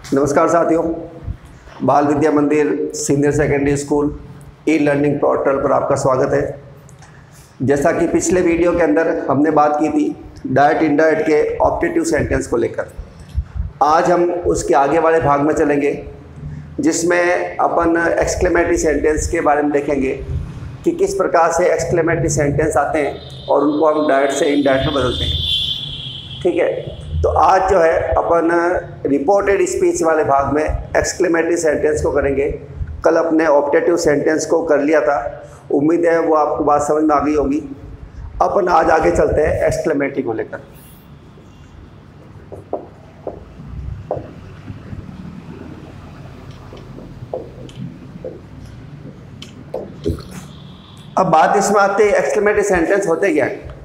नमस्कार साथियों, बाल विद्या मंदिर senior secondary school e learning portal पर आपका स्वागत है। जैसा कि पिछले वीडियो के अंदर हमने बात की थी डायट इनडायट के ऑप्टेटिव सेंटेंस को लेकर, आज हम उसके आगे वाले भाग में चलेंगे जिसमें अपन एक्सक्लेमेटरी सेंटेंस के बारे में देखेंगे कि किस प्रकार से एक्सक्लेमेटरी सेंटेंस आते हैं और उनको हम डायट से इनडायट में बदलते हैं। ठीक है, तो आज जो है अपन रिपोर्टेड स्पीच वाले भाग में एक्सक्लेमेटरी सेंटेंस को करेंगे। कल अपने ऑप्टेटिव सेंटेंस को कर लिया था, उम्मीद है वो आपको बात समझ में आ गई होगी। अपन आज आगे चलते हैं एक्सक्लेमेटरी को लेकर। अब बात इसमें आती है एक्सक्लेमेटरी सेंटेंस होते क्या है।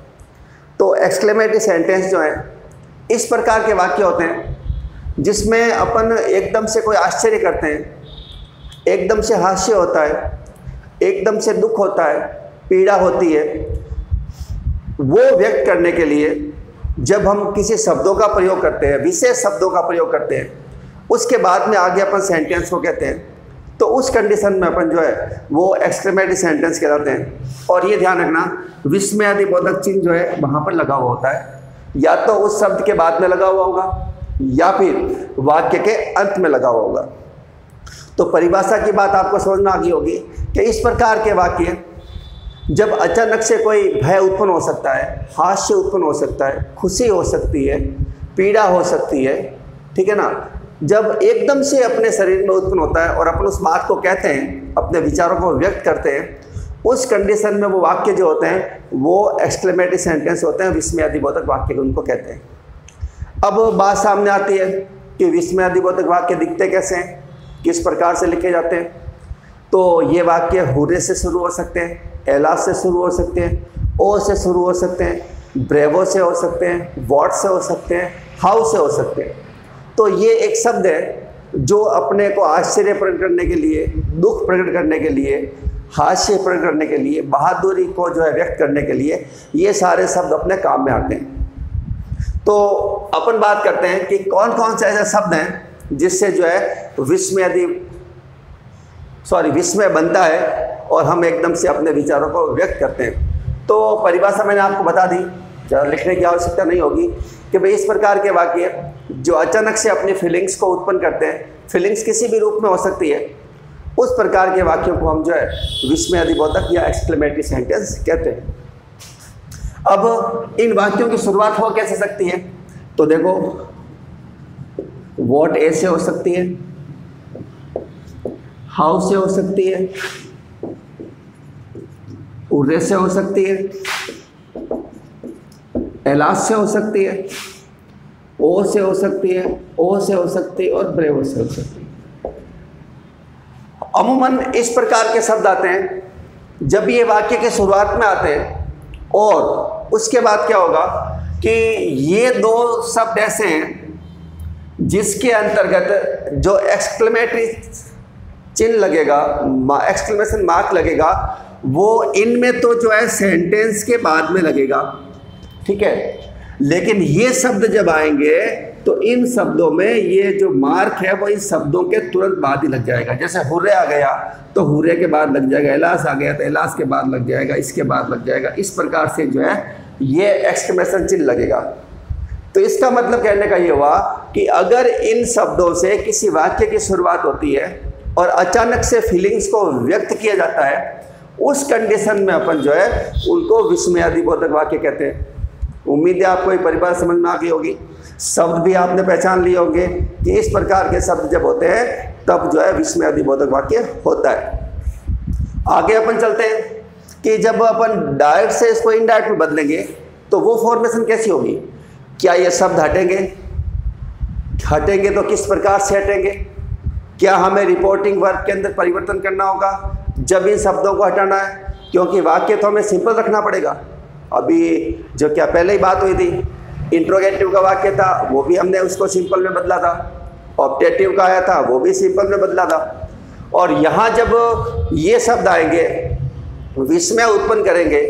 तो एक्सक्लेमेटरी सेंटेंस जो है इस प्रकार के वाक्य होते हैं जिसमें अपन एकदम से कोई आश्चर्य करते हैं, एकदम से हास्य होता है, एकदम से दुख होता है, पीड़ा होती है। वो व्यक्त करने के लिए जब हम किसी शब्दों का प्रयोग करते हैं, विशेष शब्दों का प्रयोग करते हैं, उसके बाद में आगे अपन सेंटेंस को कहते हैं, तो उस कंडीशन में अपन जो है वो एक्सक्लेमेटरी सेंटेंस कहलाते हैं। और ये ध्यान रखना, विस्मयादिबोधक चिन्ह जो है वहाँ पर लगा हुआ होता है, या तो उस शब्द के बाद में लगा हुआ होगा या फिर वाक्य के अंत में लगा हुआ होगा। तो परिभाषा की बात आपको समझ में आ गई होगी कि इस प्रकार के वाक्य जब अचानक से कोई भय उत्पन्न हो सकता है, हास्य उत्पन्न हो सकता है, खुशी हो सकती है, पीड़ा हो सकती है, ठीक है ना, जब एकदम से अपने शरीर में उत्पन्न होता है और अपन उस बात को कहते हैं, अपने विचारों को व्यक्त करते हैं, उस कंडीशन में वो वाक्य जो होते हैं वो एक्सक्लेमेटरी सेंटेंस होते हैं, विस्मयादिबोधक वाक्य उनको कहते हैं। अब बात सामने आती है कि विस्मयादिबोधक वाक्य दिखते कैसे हैं, किस प्रकार से लिखे जाते हैं। तो ये वाक्य हुर्रे से शुरू हो सकते हैं, एलास से शुरू हो सकते हैं, ओ से शुरू हो सकते हैं, ब्रेवो से हो सकते हैं, वॉट से हो सकते हैं, हाउ से हो सकते हैं। तो ये एक शब्द है जो अपने को आश्चर्य प्रकट करने के लिए, दुख प्रकट करने के लिए, हास्य प्रकट करने के लिए, बहादुरी को जो है व्यक्त करने के लिए ये सारे शब्द अपने काम में आते हैं। तो अपन बात करते हैं कि कौन कौन से ऐसे शब्द हैं जिससे जो है विस्मय बनता है और हम एकदम से अपने विचारों को व्यक्त करते हैं। तो परिभाषा मैंने आपको बता दी, ज़्यादा लिखने की आवश्यकता नहीं होगी कि भाई इस प्रकार के वाक्य जो अचानक से अपनी फीलिंग्स को उत्पन्न करते हैं, फीलिंग्स किसी भी रूप में हो सकती है, उस प्रकार के वाक्यों को हम जो है विस्मयादिबोधक या एक्सक्लेमेटरी सेंटेंस कहते हैं। अब इन वाक्यों की शुरुआत हो कैसे सकती है, तो देखो व्हाट ए से हो सकती है, हाउ से हो सकती है, उर्रे से हो सकती है, एलास से हो सकती है, ओ से हो सकती है, ओ से हो सकती है और ब्रेवो से हो सकती है। अमूमन इस प्रकार के शब्द आते हैं जब ये वाक्य के शुरुआत में आते हैं, और उसके बाद क्या होगा कि ये दो शब्द ऐसे हैं जिसके अंतर्गत जो एक्सक्लेमेटरी चिन्ह लगेगा, एक्सक्लेमेशन मार्क लगेगा, वो इनमें तो जो है सेंटेंस के बाद में लगेगा, ठीक है। लेकिन ये शब्द जब आएंगे तो इन शब्दों में ये जो मार्क है वो इन शब्दों के तुरंत बाद ही लग जाएगा। जैसे हुर्रे आ गया तो हुर्रे के बाद लग जाएगा, एलास आ गया तो एलास के बाद लग जाएगा, इसके बाद लग जाएगा। इस प्रकार से जो है ये एक्सक्लेमेशन चिन्ह लगेगा। तो इसका मतलब कहने का ये हुआ कि अगर इन शब्दों से किसी वाक्य की शुरुआत होती है और अचानक से फीलिंग्स को व्यक्त किया जाता है, उस कंडीशन में अपन जो है उनको विस्मयादिबोधक वाक्य कहते हैं। उम्मीद है आपको ये परिभाषा समझ में आ गई होगी, शब्द भी आपने पहचान लिए होंगे कि इस प्रकार के शब्द जब होते हैं तब जो है विस्मयादिबोधक वाक्य होता है। आगे अपन चलते हैं कि जब अपन डायरेक्ट से इसको इनडायरेक्ट में बदलेंगे तो वो फॉर्मेशन कैसी होगी। क्या ये शब्द हटेंगे तो किस प्रकार से हटेंगे, क्या हमें रिपोर्टिंग वर्क के अंदर परिवर्तन करना होगा जब इन शब्दों को हटाना है, क्योंकि वाक्य तो हमें सिंपल रखना पड़ेगा। अभी जो क्या पहले ही बात हुई थी, इंट्रोगेटिव का वाक्य था वो भी हमने उसको सिंपल में बदला था, ऑप्टेटिव का आया था वो भी सिंपल में बदला था, और यहाँ जब ये शब्द आएंगे विस्मय उत्पन्न करेंगे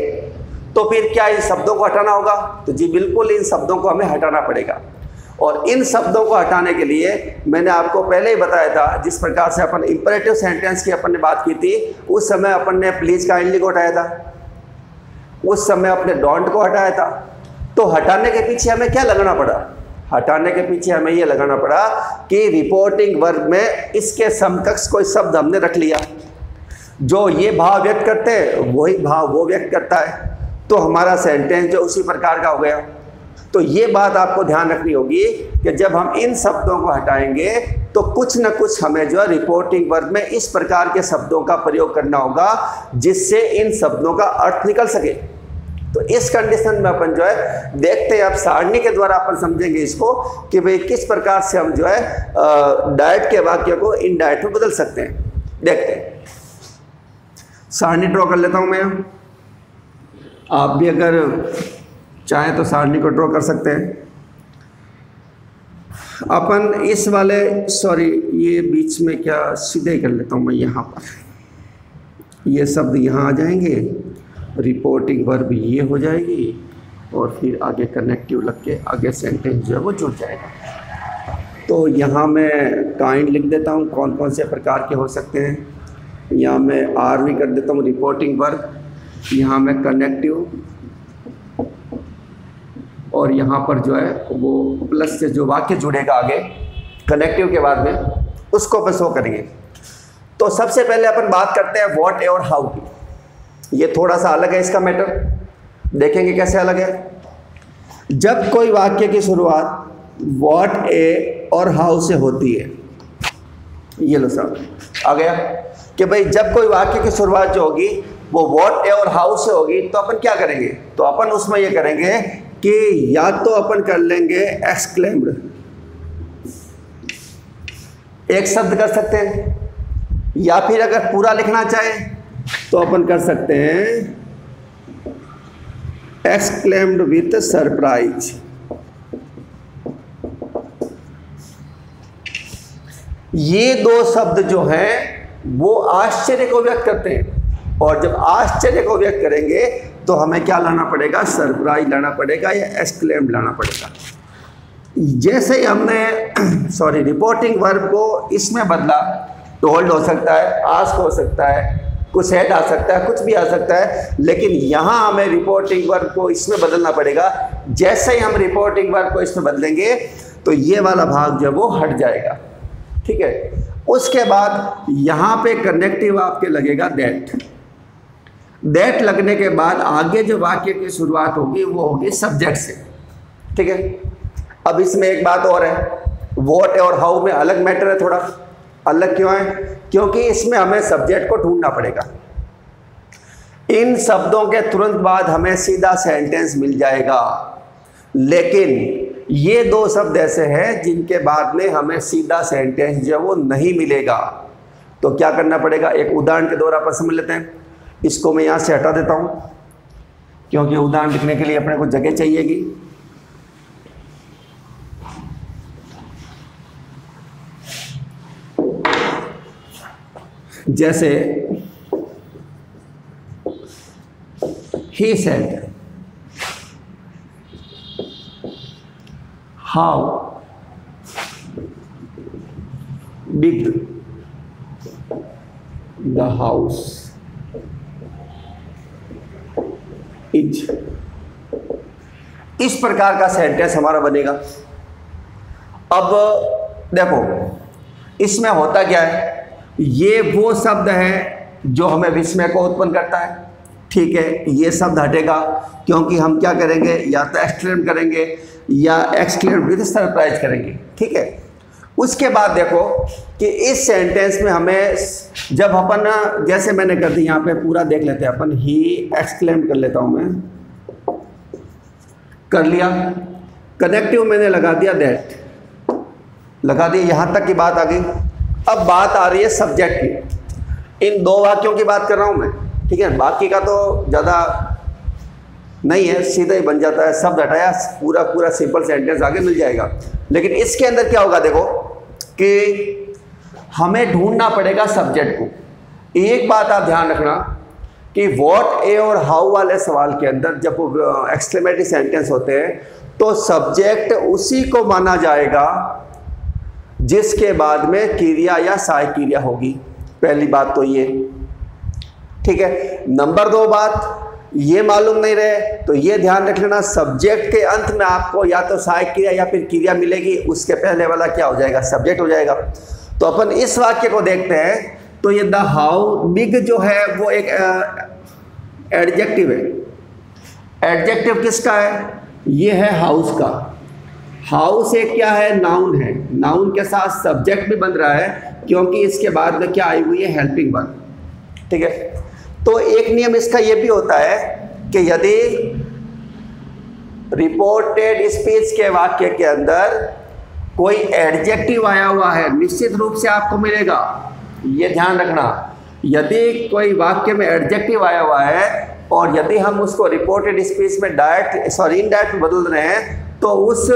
तो फिर क्या इन शब्दों को हटाना होगा। तो जी बिल्कुल इन शब्दों को हमें हटाना पड़ेगा। और इन शब्दों को हटाने के लिए मैंने आपको पहले ही बताया था, जिस प्रकार से अपन इंपरेटिव सेंटेंस की अपन ने बात की थी, उस समय अपन ने प्लीज काइंडली को हटाया था, उस समय अपने डोंट को हटाया था। तो हटाने के पीछे हमें क्या लगाना पड़ा? हटाने के पीछे हमें यह लगाना पड़ा कि रिपोर्टिंग वर्ब में इसके समकक्ष कोई शब्द हमने रख लिया, जो ये भाव व्यक्त करते हैं वही भाव वो व्यक्त करता है, तो हमारा सेंटेंस जो उसी प्रकार का हो गया। तो ये बात आपको ध्यान रखनी होगी कि जब हम इन शब्दों को हटाएंगे तो कुछ न कुछ हमें जो है रिपोर्टिंग वर्ब में इस प्रकार के शब्दों का प्रयोग करना होगा जिससे इन शब्दों का अर्थ निकल सके। तो इस कंडीशन में अपन जो है देखते हैं, अब सारणी के द्वारा अपन समझेंगे इसको कि भाई किस प्रकार से हम जो है डायरेक्ट के वाक्य को इनडायरेक्ट में बदल सकते हैं। देखते हैं, सारणी ड्रॉ कर लेता हूं मैं। आप भी अगर चाहें तो सारणी को ड्रॉ कर सकते हैं। अपन इस वाले, सॉरी ये बीच में क्या सीधे ही कर लेता हूं मैं, यहाँ पर ये शब्द यहाँ आ जाएंगे, रिपोर्टिंग वर्ब ये हो जाएगी और फिर आगे कनेक्टिव लग के आगे सेंटेंस जो है वो जुड़ जाएगा। तो यहाँ मैं काइंड लिख देता हूँ, कौन कौन से प्रकार के हो सकते हैं। यहाँ मैं आर भी कर देता हूँ रिपोर्टिंग वर्ब, यहाँ मैं कनेक्टिव, और यहाँ पर जो है वो प्लस से जो वाक्य जुड़ेगा आगे कनेक्टिव के बाद में उसको अपन शो करेंगे। तो सबसे पहले अपन बात करते हैं व्हाट ए और हाउ की। ये थोड़ा सा अलग है इसका मैटर, देखेंगे कैसे अलग है। जब कोई वाक्य की शुरुआत व्हाट ए और हाउ से होती है, ये लो साहब आ गया कि भाई जब कोई वाक्य की शुरुआत जो होगी वो व्हाट ए और हाउ से होगी, तो अपन क्या करेंगे? तो अपन उसमें ये करेंगे कि या तो अपन कर लेंगे एक्सक्लेम्ड, एक शब्द कर सकते हैं, या फिर अगर पूरा लिखना चाहे तो अपन कर सकते हैं एक्सक्लेम्ड विथ सरप्राइज। ये दो शब्द जो हैं वो आश्चर्य को व्यक्त करते हैं, और जब आश्चर्य को व्यक्त करेंगे तो हमें क्या लाना पड़ेगा? सरप्राइज लाना पड़ेगा या एक्सक्लेम्ड लाना पड़ेगा। जैसे ही हमने सॉरी रिपोर्टिंग वर्ब को इसमें बदला, टोल्ड हो सकता है, आस्क हो सकता है, कुछ सेड आ सकता है, कुछ भी आ सकता है, लेकिन यहाँ हमें रिपोर्टिंग वर्ब को इसमें बदलना पड़ेगा। जैसे ही हम रिपोर्टिंग वर्ब को इसमें बदलेंगे तो ये वाला भाग जो वो हट जाएगा, ठीक है। उसके बाद यहाँ पे कनेक्टिव आपके लगेगा दैट। दैट लगने के बाद आगे जो वाक्य की शुरुआत होगी वो होगी सब्जेक्ट से, ठीक है। अब इसमें एक बात और है, व्हाट और हाउ में अलग मैटर है, थोड़ा अलग क्यों है? क्योंकि इसमें हमें सब्जेक्ट को ढूंढना पड़ेगा। इन शब्दों के तुरंत बाद हमें सीधा सेंटेंस मिल जाएगा, लेकिन ये दो शब्द ऐसे हैं जिनके बाद में हमें सीधा सेंटेंस जो वो नहीं मिलेगा। तो क्या करना पड़ेगा? एक उदाहरण के द्वारा पर समझ लेते हैं। इसको मैं यहाँ से हटा देता हूँ क्योंकि उदाहरण लिखने के लिए अपने को जगह चाहिएगी। जैसे he said, how big the house is। इस प्रकार का सेंटेंस हमारा बनेगा। अब देखो इसमें होता क्या है, ये वो शब्द है जो हमें विस्मय को उत्पन्न करता है, ठीक है। ये शब्द हटेगा क्योंकि हम क्या करेंगे, या तो एक्सक्लेम करेंगे या एक्सक्लेम विद सरप्राइज करेंगे, ठीक है। उसके बाद देखो कि इस सेंटेंस में हमें जब अपन, जैसे मैंने कर दी यहाँ पे पूरा देख लेते हैं अपन, ही एक्सक्लेम कर लेता हूँ मैं, कर लिया। कनेक्टिव मैंने लगा दिया दैट, लगा दिया, यहाँ तक की बात आ गई। अब बात आ रही है सब्जेक्ट की। इन दो वाक्यों की बात कर रहा हूँ मैं, ठीक है। बाकी का तो ज़्यादा नहीं है, सीधा ही बन जाता है, शब्द हटाया पूरा पूरा सिंपल सेंटेंस आगे मिल जाएगा। लेकिन इसके अंदर क्या होगा देखो कि हमें ढूंढना पड़ेगा सब्जेक्ट को। एक बात आप ध्यान रखना कि व्हाट ए और हाउ वाले सवाल के अंदर जब एक्सक्लेमेटरी सेंटेंस होते हैं तो सब्जेक्ट उसी को माना जाएगा जिसके बाद में क्रिया या सहायक क्रिया होगी। पहली बात तो ये, ठीक है। नंबर 2 बात, ये मालूम नहीं रहे तो ये ध्यान रख लेना, सब्जेक्ट के अंत में आपको या तो सहायक क्रिया या फिर क्रिया मिलेगी, उसके पहले वाला क्या हो जाएगा, सब्जेक्ट हो जाएगा। तो अपन इस वाक्य को देखते हैं। तो ये द हाउ बिग जो है वो एक एडजेक्टिव है। एडजेक्टिव किसका है, ये है हाउस का। हाउस एक क्या है, नाउन है। नाउन के साथ सब्जेक्ट भी बन रहा है क्योंकि इसके बाद में क्या आई हुई है, हेल्पिंग वन, ठीक है। तो एक नियम इसका ये भी होता है कि यदि रिपोर्टेड स्पीच के वाक्य के अंदर कोई एडजेक्टिव आया हुआ है, निश्चित रूप से आपको मिलेगा, ये ध्यान रखना। यदि कोई वाक्य में एडजेक्टिव आया हुआ है और यदि हम उसको रिपोर्टेड स्पीच में इनडायरेक्ट बदल रहे हैं तो उस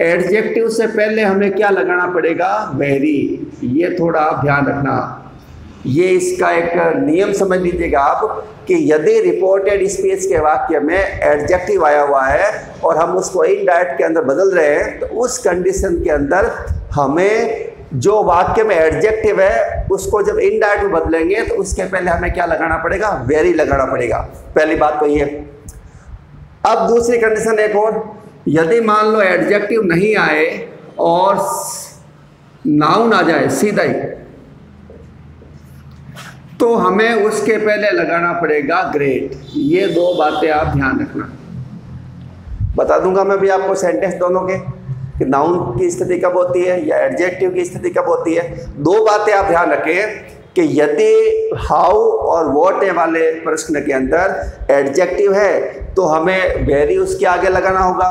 एडजेक्टिव से पहले हमें क्या लगाना पड़ेगा, वेरी। ये थोड़ा आप ध्यान रखना, ये इसका एक नियम समझ लीजिएगा आप कि यदि रिपोर्टेड स्पीच के वाक्य में एडजेक्टिव आया हुआ है और हम उसको इनडायरेक्ट के अंदर बदल रहे हैं तो उस कंडीशन के अंदर हमें जो वाक्य में एडजेक्टिव है उसको जब इनडायरेक्ट में बदलेंगे तो उसके पहले हमें क्या लगाना पड़ेगा, वेरी लगाना पड़ेगा। पहली बात तो ये। अब दूसरी कंडीशन एक और, यदि मान लो एडजेक्टिव नहीं आए और नाउन आ जाए सीधा ही, तो हमें उसके पहले लगाना पड़ेगा ग्रेट। ये 2 बातें आप ध्यान रखना। बता दूंगा मैं भी आपको सेंटेंस दोनों के कि नाउन की स्थिति कब होती है या एडजेक्टिव की स्थिति कब होती है। 2 बातें आप ध्यान रखें कि यदि हाउ और व्हाट वाले प्रश्न के अंदर एडजेक्टिव है तो हमें वेरी उसके आगे लगाना होगा,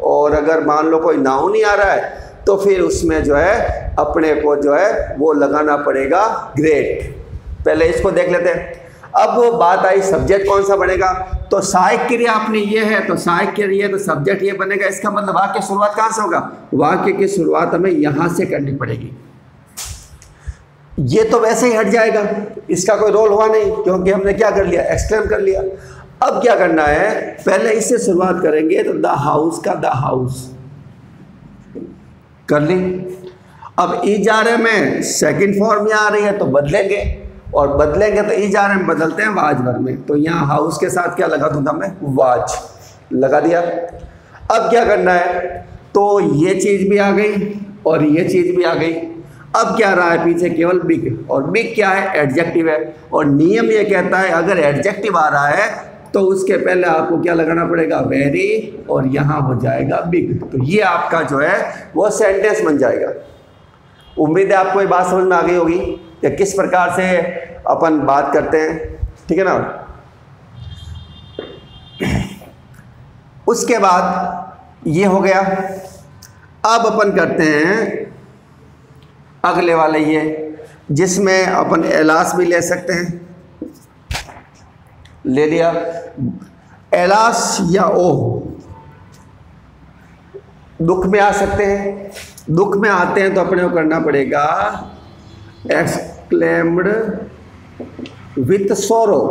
और अगर मान लो कोई नाउन ही आ रहा है तो फिर उसमें जो है अपने को जो है वो लगाना पड़ेगा ग्रेट। पहले इसको देख लेते हैं। अब बात आई सब्जेक्ट कौन सा बनेगा, तो सहायक क्रिया अपनी ये है तो सहायक क्रिया तो सब्जेक्ट ये बनेगा। इसका मतलब वाक्य शुरुआत कहाँ से होगा, वाक्य की शुरुआत हमें यहाँ से करनी पड़ेगी। ये तो वैसे ही हट जाएगा, इसका कोई रोल हुआ नहीं क्योंकि हमने क्या कर लिया, एक्सक्लेम कर लिया। अब क्या करना है, पहले इससे शुरुआत करेंगे तो द हाउस का द हाउस कर ली। अब इजारे में सेकंड फॉर्म में आ रही है तो बदलेंगे, और बदलेंगे तो इजारे में बदलते हैं वाज भर में। तो यहाँ हाउस के साथ क्या लगा दूंगा मैं, वाज लगा दिया। अब क्या करना है, तो ये चीज़ भी आ गई और ये चीज़ भी आ गई। अब क्या रहा है पीछे, केवल बिग, और बिग क्या है, एडजेक्टिव है। और नियम ये कहता है अगर एडजेक्टिव आ रहा है तो उसके पहले आपको क्या लगाना पड़ेगा, वेरी, और यहाँ हो जाएगा बिग। तो ये आपका जो है वो सेंटेंस बन जाएगा। उम्मीद है आपको ये बात समझ में आ गई होगी कि किस प्रकार से अपन बात करते हैं, ठीक है ना। उसके बाद ये हो गया। अब अपन करते हैं अगले वाले ये, जिसमें अपन एलास भी ले सकते हैं। ले लिया एलास या ओह, दुख में आ सकते हैं। दुख में आते हैं तो अपने को करना पड़ेगा एक्सक्लेम्ड विथ सोरो।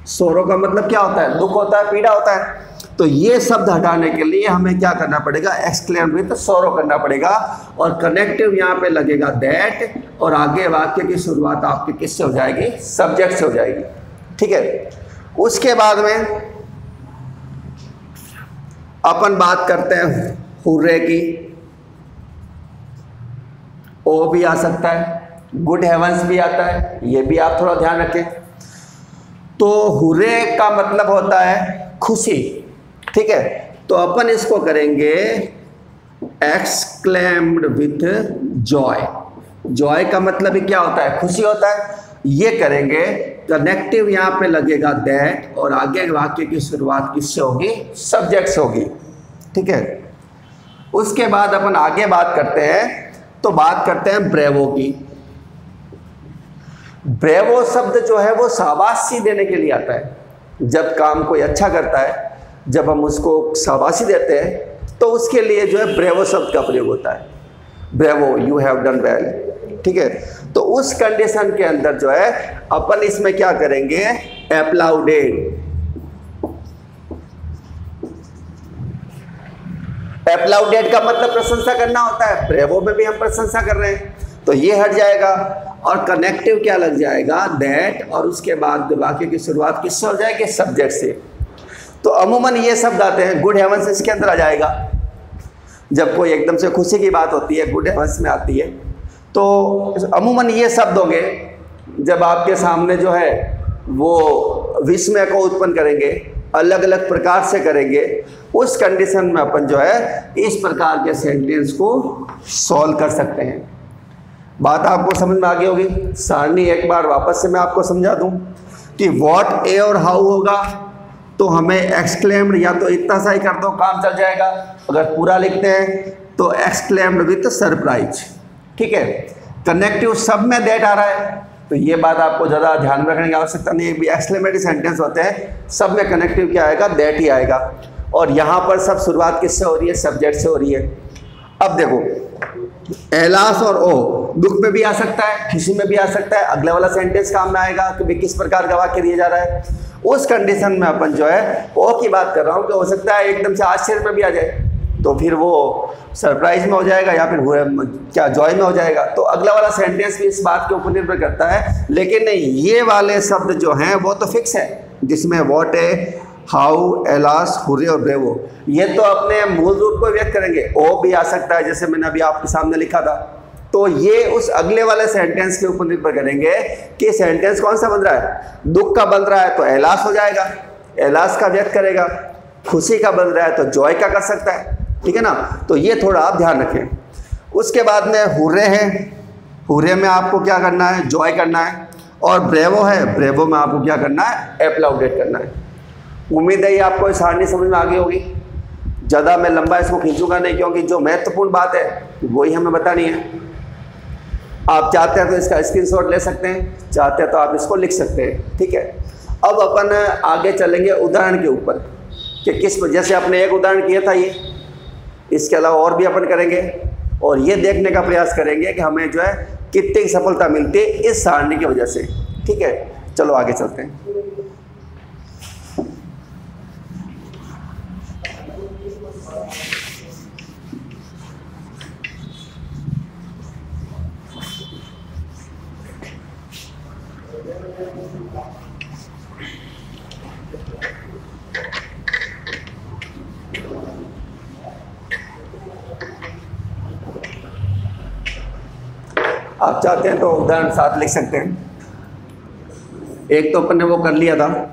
सोरो का मतलब क्या होता है, दुख होता है, पीड़ा होता है। तो ये शब्द हटाने के लिए हमें क्या करना पड़ेगा, एक्सक्लेम्ड विथ सोरो करना पड़ेगा, और कनेक्टिव यहाँ पे लगेगा दैट, और आगे वाक्य की शुरुआत आपकी किससे हो जाएगी, सब्जेक्ट से हो जाएगी, ठीक है। उसके बाद में अपन बात करते हैं हुर्रे की। ओ भी आ सकता है, गुड हेवंस भी आता है, ये भी आप थोड़ा ध्यान रखें। तो हुर्रे का मतलब होता है खुशी, ठीक है। तो अपन इसको करेंगे एक्सक्लेम्ड विथ जॉय। जॉय का मतलब ही क्या होता है, खुशी होता है। ये करेंगे, कनेक्टिव यहाँ पे लगेगा दैट, और आगे वाक्य की शुरुआत किससे होगी, सब्जेक्ट से होगी, ठीक है। उसके बाद अपन आगे बात करते हैं, तो बात करते हैं ब्रेवो की। ब्रेवो शब्द जो है वो शाबाशी देने के लिए आता है। जब काम कोई अच्छा करता है, जब हम उसको शाबाशी देते हैं तो उसके लिए जो है ब्रेवो शब्द का प्रयोग होता है। Bravo, you have done well, ठीक है। तो उस कंडीशन के अंदर जो है अपन इसमें क्या करेंगे, एप्लाउडेड। एप्लाउडेड का मतलब प्रशंसा करना होता है, ब्रेवो में भी हम प्रशंसा कर रहे हैं, तो ये हट जाएगा। और कनेक्टिव क्या लग जाएगा, दैट, और उसके बाद वाक्य की शुरुआत किससे हो जाएगी, सब्जेक्ट से। तो अमूमन ये शब्द आते हैं, गुड हेवंस इसके अंदर आ जाएगा। जब कोई एकदम से खुशी की बात होती है, गुड हेवंस में आती है, तो अमूमन ये शब्द होंगे जब आपके सामने जो है वो विस्मय को उत्पन्न करेंगे, अलग अलग प्रकार से करेंगे, उस कंडीशन में अपन जो है इस प्रकार के सेंटेंस को सॉल्व कर सकते हैं। बात आपको समझ में आ गई होगी। सारणी एक बार वापस से मैं आपको समझा दूं कि व्हाट, ए और हाउ होगा तो हमें एक्सक्लेम्ड या तो इतना सा ही कर दो, काम चल जाएगा। अगर पूरा लिखते हैं तो एक्सक्लेम्ड विथ सरप्राइज, ठीक है। कनेक्टिव सब में दैट आ रहा है, तो ये बात आपको ज़्यादा ध्यान में रखने की आवश्यकता नहीं है। भी एक्सक्लेमेटरी सेंटेंस होते हैं, सब में कनेक्टिव क्या आएगा, दैट ही आएगा। और यहाँ पर सब शुरुआत किससे हो रही है, सब्जेक्ट से हो रही है। अब देखो, एहलास और ओ दुख में भी आ सकता है, खुशी में भी आ सकता है। अगले वाला सेंटेंस काम में आएगा कि भाई किस प्रकार का वाक्य दिया जा रहा है। उस कंडीशन में अपन जो है ओ की बात कर रहा हूँ कि हो सकता है एकदम से आश्चर्य में भी आ जाए, तो फिर वो सरप्राइज में हो जाएगा या फिर क्या जॉय में हो जाएगा। तो अगला वाला सेंटेंस भी इस बात के ऊपर निर्भर करता है। लेकिन नहीं, ये वाले शब्द जो हैं वो तो फिक्स है, जिसमें what, A, how, alas, hurray और ब्रेवो, ये तो अपने मूल रूप को व्यक्त करेंगे। ओ भी आ सकता है, जैसे मैंने अभी आपके सामने लिखा था। तो ये उस अगले वाले सेंटेंस के ऊपर निर्भर करेंगे कि सेंटेंस कौन सा बन रहा है। दुख का बन रहा है तो एलास हो जाएगा, एलास का व्यक्त करेगा। खुशी का बन रहा है तो जॉय का कर सकता है, ठीक है ना। तो ये थोड़ा आप ध्यान रखें। उसके बाद में हुर्रे है, हुर्रे में आपको क्या करना है, जॉय करना है। और ब्रेवो है, ब्रेवो में आपको क्या करना है, एप्लाउडेड करना है। उम्मीद है ये आपको इस सारणी समझ में आ गई होगी। ज़्यादा मैं लंबा इसको खींचूंगा नहीं, क्योंकि जो महत्वपूर्ण बात है वही हमें बतानी है। आप चाहते हैं तो इसका स्क्रीनशॉट ले सकते हैं, चाहते हैं तो आप इसको लिख सकते हैं, ठीक है। अब अपन आगे चलेंगे उदाहरण के ऊपर कि किस, जैसे आपने एक उदाहरण किया था ये, इसके अलावा और भी अपन करेंगे और ये देखने का प्रयास करेंगे कि हमें जो है कितनी सफलता मिलती है इस सारणी की वजह से, ठीक है। चलो आगे चलते हैं। आप चाहते हैं तो उदाहरण साथ लिख सकते हैं। एक तो अपन ने वो कर लिया था,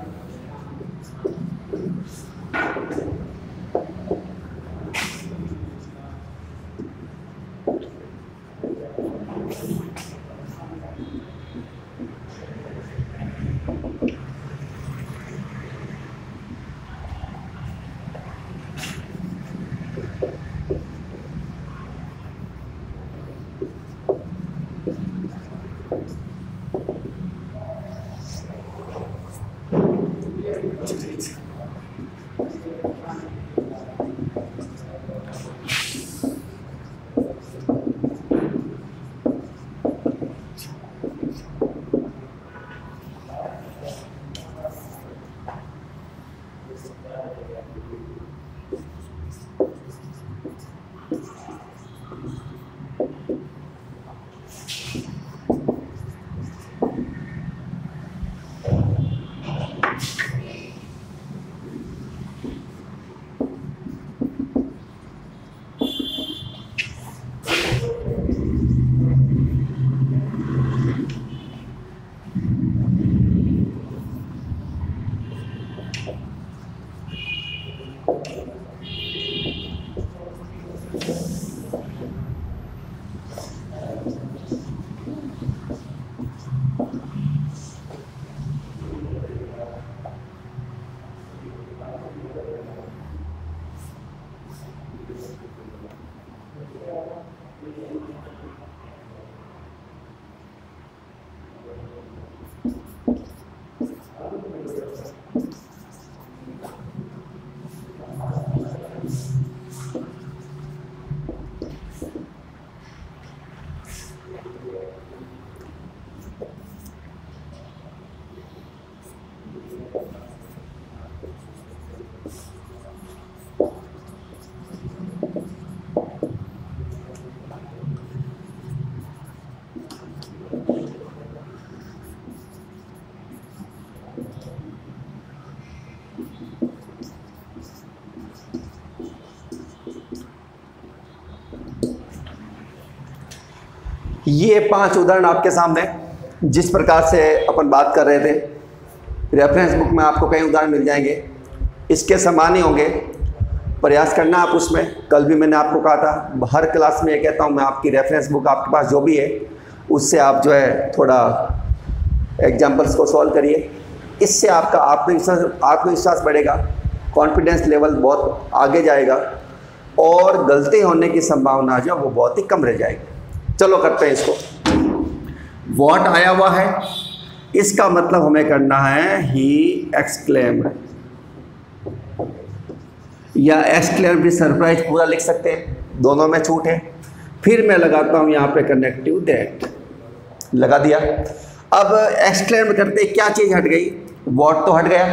ये 5 उदाहरण आपके सामने जिस प्रकार से अपन बात कर रहे थे, रेफरेंस बुक में आपको कई उदाहरण मिल जाएंगे, इसके समान ही होंगे। प्रयास करना आप उसमें। कल भी मैंने आपको कहा था, हर क्लास में ये कहता हूँ मैं, आपकी रेफरेंस बुक आपके पास जो भी है उससे आप जो है थोड़ा एग्जाम्पल्स को सॉल्व करिए। इससे आपका आत्मविश्वास बढ़ेगा, कॉन्फिडेंस लेवल बहुत आगे जाएगा और गलती होने की संभावना जो वो बहुत ही कम रह जाएगी। चलो करते हैं इसको। व्हाट आया हुआ है, इसका मतलब हमें करना है ही एक्सक्लेम्ड, या एक्सक्लेम्ड भी सरप्राइज पूरा लिख सकते हैं, दोनों में छूट है। फिर मैं लगाता हूँ यहाँ पे कनेक्टिव दैट, लगा दिया। अब एक्सक्लेम्ड करते क्या चीज़ हट गई, व्हाट तो हट गया।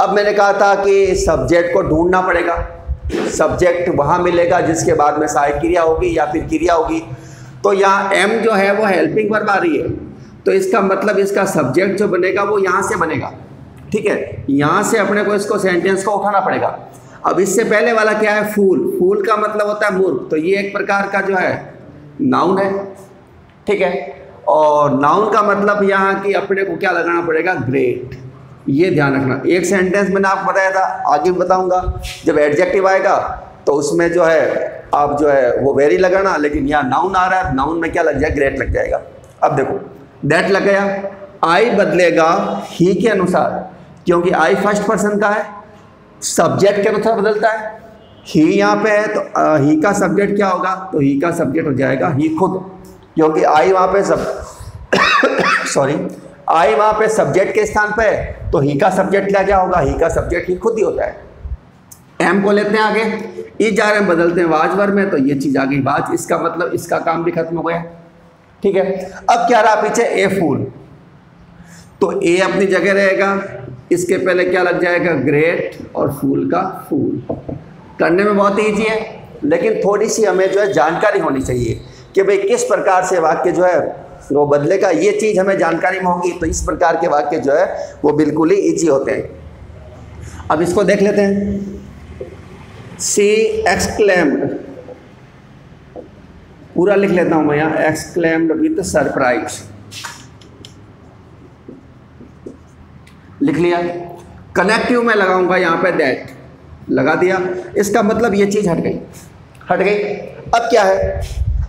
अब मैंने कहा था कि सब्जेक्ट को ढूंढना पड़ेगा, सब्जेक्ट वहाँ मिलेगा जिसके बाद में सहायक क्रिया होगी या फिर क्रिया होगी। तो यहाँ एम जो है वो हेल्पिंग वर्ब आ रही है, तो इसका मतलब इसका सब्जेक्ट जो बनेगा वो यहाँ से बनेगा, ठीक है। यहाँ से अपने को इसको सेंटेंस को उठाना पड़ेगा। अब इससे पहले वाला क्या है, फूल, फूल का मतलब होता है मूर्ख, तो ये एक प्रकार का जो है नाउन है, ठीक है। और नाउन का मतलब यहाँ की अपने को क्या लगाना पड़ेगा, ग्रेट, ये ध्यान रखना। एक सेंटेंस मैंने आपको बताया था, आगे बताऊंगा, जब एडजेक्टिव आएगा तो उसमें जो है आप जो है वो वेरी लगाना, लेकिन यहाँ नाउन आ रहा है, नाउन में क्या लग जाएगा, ग्रेट लग जाएगा। अब देखो दैट लग गया, आई बदलेगा ही के अनुसार, क्योंकि आई फर्स्ट पर्सन का है, सब्जेक्ट के अनुसार बदलता है। ही यहाँ पे है तो ही का सब्जेक्ट क्या होगा, तो ही का सब्जेक्ट हो जाएगा ही खुद, क्योंकि आई वहाँ पे सॉरी आई वहाँ पे सब्जेक्ट के स्थान पे है, तो ही का सब्जेक्ट क्या होगा, ही का सब्जेक्ट ही खुद ही होता है। एम को लेते हैं आगे, ई जा रहे बदलते हैं वाज वर्ब में, तो ये चीज़ आ गई वाज, इसका मतलब इसका काम भी खत्म हो गया, ठीक है। अब क्या रहा पीछे, ए फूल, तो ए अपनी जगह रहेगा, इसके पहले क्या लग जाएगा, ग्रेट, और फूल का फूल। करने में बहुत ईजी है, लेकिन थोड़ी सी हमें जो है जानकारी होनी चाहिए कि भाई किस प्रकार से वाक्य जो है वो बदलेगा। ये चीज़ हमें जानकारी में होगी तो इस प्रकार के वाक्य जो है वो बिल्कुल ही ईजी होते हैं। अब इसको देख लेते हैं। सी एक्सक्लेम्ड, पूरा लिख लेता हूं मैं यहाँ, एक्सक्लेम्ड विथ सरप्राइज, लिख लिया। कनेक्टिव में लगाऊंगा यहाँ पे दैट, लगा दिया। इसका मतलब ये चीज हट गई, हट गई। अब क्या है,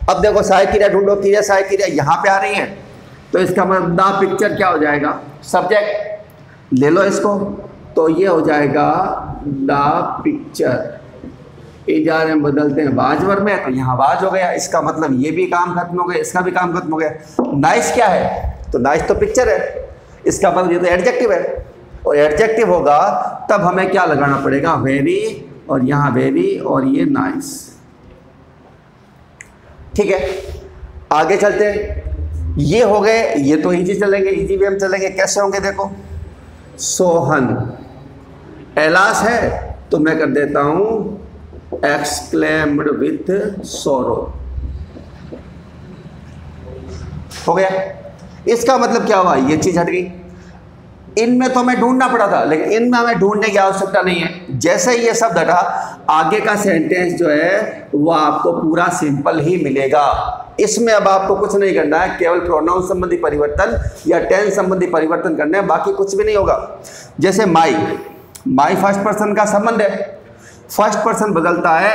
अब देखो सहायक क्रिया ढूंढो, क्रिया सहायक क्रिया यहाँ पे आ रही है, तो इसका मतलब द पिक्चर क्या हो जाएगा, सब्जेक्ट, ले लो इसको, तो ये हो जाएगा द पिक्चर। इजार में बदलते हैं वाज वर्ब में, तो यहाँ वाज हो गया, इसका मतलब ये भी काम खत्म हो गया, इसका भी काम खत्म हो गया। नाइस क्या है, तो नाइस तो पिक्चर है, इसका मतलब ये तो एडजेक्टिव है, और एडजेक्टिव होगा तब हमें क्या लगाना पड़ेगा, वेरी, और यहाँ वेरी, और ये नाइस, ठीक है। आगे चलते हैं, ये हो गए, ये तो इजी चलेंगे, इजी वे में चलेंगे। कैसे होंगे देखो, सोहन, एलास है तो मैं कर देता हूं एक्सक्लेम्ड विथ सोरो, हो गया। इसका मतलब क्या हुआ, ये चीज हट गई। इनमें तो हमें ढूंढना पड़ा था, लेकिन इनमें हमें ढूंढने की आवश्यकता नहीं है। जैसे ही ये शब्द हटा, आगे का सेंटेंस जो है वो आपको पूरा सिंपल ही मिलेगा। इसमें अब आपको कुछ नहीं करना है, केवल प्रोनाउन संबंधी परिवर्तन या टेंस संबंधी परिवर्तन करने हैं, बाकी कुछ भी नहीं होगा। जैसे माई, माई फर्स्ट पर्सन का संबंध है, फर्स्ट पर्सन बदलता है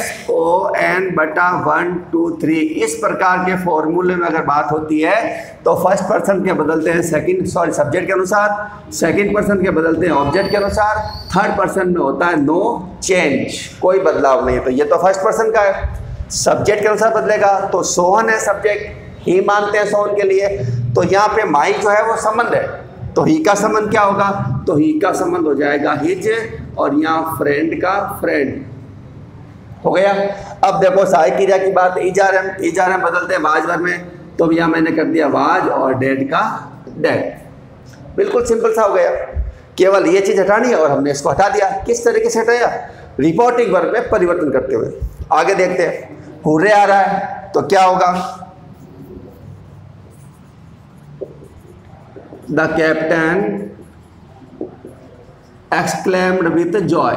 SON बटा 1 2 3। इस प्रकार के फॉर्मूले में अगर बात होती है तो फर्स्ट पर्सन के बदलते हैं सब्जेक्ट के अनुसार, सेकंड पर्सन के बदलते हैं ऑब्जेक्ट के अनुसार, थर्ड पर्सन में होता है नो चेंज, कोई बदलाव नहीं। तो ये तो फर्स्ट पर्सन का है, सब्जेक्ट के अनुसार बदलेगा, तो सोहन है सब्जेक्ट, ही मानते हैं सोहन के लिए, तो यहाँ पे माई जो है वो संबंध है, तो ही का संबंध क्या होगा, तो ही का संबंध हो जाएगा हिज, और यहाँ फ्रेंड का फ्रेंड, हो गया। अब देखो सहायक क्रिया की बात, इजार में बदलते हैं वाज वर्ब में, तो यहाँ मैंने कर दिया वाज और डेड का डेड, बिल्कुल सिंपल सा हो गया। केवल ये चीज हटानी है और हमने इसको हटा दिया। किस तरीके से हटाया, रिपोर्टिंग वर्ब में परिवर्तन करते हुए। आगे देखते हैं, हुर्रे आ रहा है तो क्या होगा, the captain exclaimed with Joy,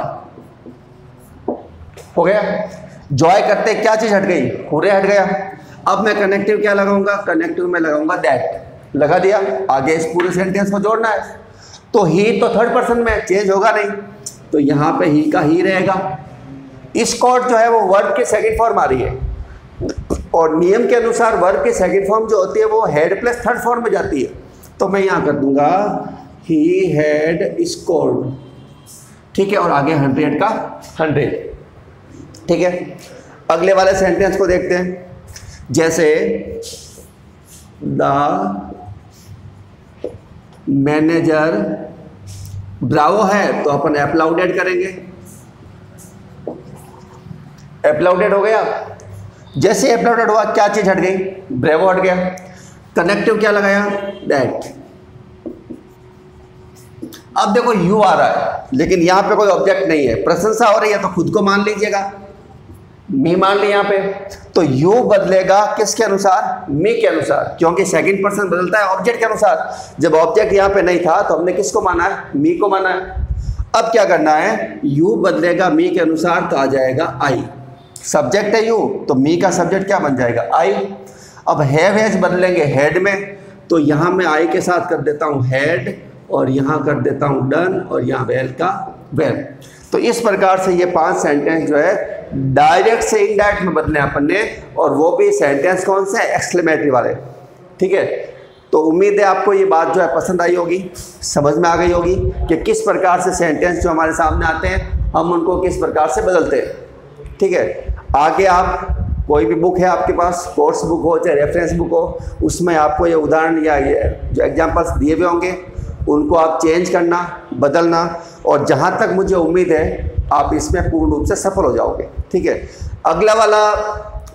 हो गया। जॉय करते क्या चीज हट गई, हुर्रे हट गया। अब मैं कनेक्टिव क्या लगाऊंगा, कनेक्टिव में लगाऊंगा दैट, लगा दिया। आगे इस पूरे सेंटेंस को जोड़ना है। तो ही तो थर्ड पर्सन में चेंज होगा नहीं, तो यहाँ पे ही का ही रहेगा। इस कॉर्ड जो है वो वर्ब की सेकंड फॉर्म आ रही है, और नियम के अनुसार वर्ब की सेकंड फॉर्म जो होती है वो हेड प्लस थर्ड फॉर्म में जाती है। तो मैं यहाँ कर दूंगा ही हैड स्कोर्ड, ठीक है, और आगे 100 का 100, ठीक है। अगले वाले सेंटेंस को देखते हैं। जैसे द मैनेजर ब्रावो है, तो अपन एप्लाउडेड करेंगे। एप्लाउडेड हो गया। जैसे एप्लाउडेड हुआ क्या चीज हट गई, ब्रेवो हट गया। कनेक्टिव क्या लगाया, दैट। अब देखो यू आ रहा है, लेकिन यहां पे कोई ऑब्जेक्ट नहीं है, प्रशंसा हो रही है, तो खुद को मान लीजिएगा, मी मान ली यहां पे। तो यू बदलेगा किसके अनुसार, मी के अनुसार, क्योंकि सेकंड पर्सन बदलता है ऑब्जेक्ट के अनुसार। जब ऑब्जेक्ट यहां पे नहीं था तो हमने किसको माना है, मी को माना है। अब क्या करना है, यू बदलेगा मी के अनुसार, तो आ जाएगा आई। सब्जेक्ट है यू, तो मी का सब्जेक्ट क्या बन जाएगा, आई। अब हैव हैज बदलेंगे हेड में, तो यहां मैं आई के साथ कर देता हूं हेड, और यहां कर देता हूं डन, और यहां वेल का वेल। तो इस प्रकार से ये 5 सेंटेंस जो है डायरेक्ट से इनडायरेक्ट में बदले अपन ने, और वो भी सेंटेंस कौन से, एक्सक्लेमेटरी वाले, ठीक है। तो उम्मीद है आपको ये बात जो है पसंद आई होगी, समझ में आ गई होगी कि किस प्रकार से सेंटेंस जो हमारे सामने आते हैं हम उनको किस प्रकार से बदलते हैं, ठीक है। आगे आप कोई भी बुक है आपके पास, कोर्स बुक हो चाहे रेफरेंस बुक हो, उसमें आपको ये उदाहरण या ये जो एग्जाम्पल्स दिए हुए होंगे उनको आप चेंज करना, बदलना, और जहाँ तक मुझे उम्मीद है आप इसमें पूर्ण रूप से सफल हो जाओगे, ठीक है। अगला वाला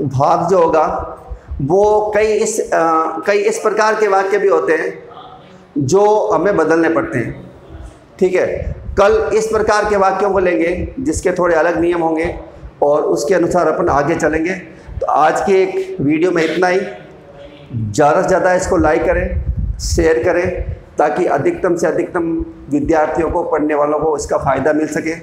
भाग जो होगा वो कई इस प्रकार के वाक्य भी होते हैं जो हमें बदलने पड़ते हैं, ठीक है। कल इस प्रकार के वाक्यों को लेंगे जिसके थोड़े अलग नियम होंगे, और उसके अनुसार अपन आगे चलेंगे। तो आज की एक वीडियो में इतना ही। ज़्यादा से ज़्यादा इसको लाइक करें, शेयर करें, ताकि अधिकतम से अधिकतम विद्यार्थियों को, पढ़ने वालों को इसका फ़ायदा मिल सके,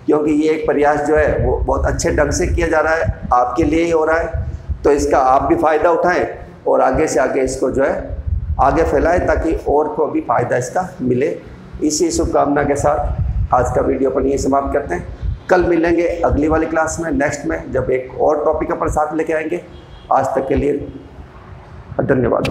क्योंकि ये एक प्रयास जो है वो बहुत अच्छे ढंग से किया जा रहा है, आपके लिए ही हो रहा है। तो इसका आप भी फ़ायदा उठाएं और आगे से आगे इसको जो है आगे फैलाएं, ताकि और को भी फ़ायदा इसका मिले। इसी शुभकामना के साथ आज का वीडियो अपन यही समाप्त करते हैं। कल मिलेंगे अगली वाली क्लास में, नेक्स्ट में, जब एक और टॉपिक अपन साथ लेके आएंगे। आज तक के लिए धन्यवाद।